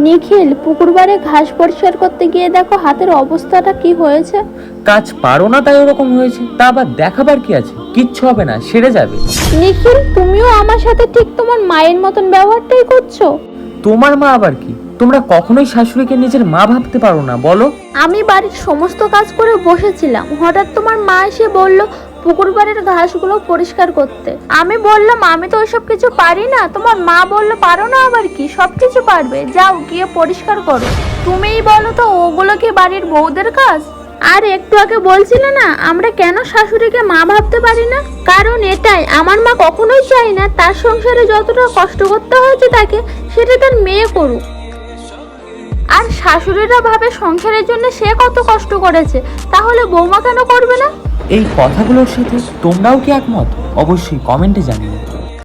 নিখিল, পুকুর পাড়ে ঘাস পরিষ্কার করতে গিয়ে দেখো হাতের অবস্থাটা কি হয়েছে। কাজ পারো না তাই ওরকম হয়েছে, তা আবার দেখাবার কি আছে? কিচ্ছু হবে না, সেরে যাবে। নিখিল, তুমিও আমার সাথে ঠিক তোমার মায়ের মতন ব্যবহারটাই করছো। তোমার মা আবার কি? তোমরা কখনোই শাশুড়িকে নিজের মা ভাবতে পারো না, বলো? আমি বাড়ির সমস্ত কাজ করে বসেছিলাম, হঠাৎ তোমার মা এসে বলল পুকুর পাড়ের ঘাসগুলো পরিষ্কার করতে। আমি বললাম আমি তো ওইসব কিছু পারি না। তোমার মা বলল পারো না আবার কি, সবকিছু পারবে, যাও গিয়ে পরিষ্কার করো। তুমিই বলো তো, ওগুলো কি বাড়ির বউদের কাজ? আর একটু আগে বলছিলে না আমরা কেন শাশুড়িকে মা ভাবতে পারি না? কারণ এটাই, আমার মা কখনোই চায় না তার সংসারে যতটা কষ্ট করতে হয়েছে তাকে, সেটা তার মেয়ে করুক। আর শাশুড়িরা ভাবে সংসারের জন্য সে কত কষ্ট করেছে, তাহলে বৌমা কেন করবে না? এই কথাগুলোর সাথে তোমরাও কি একমত? অবশ্যই কমেন্টে জানিও।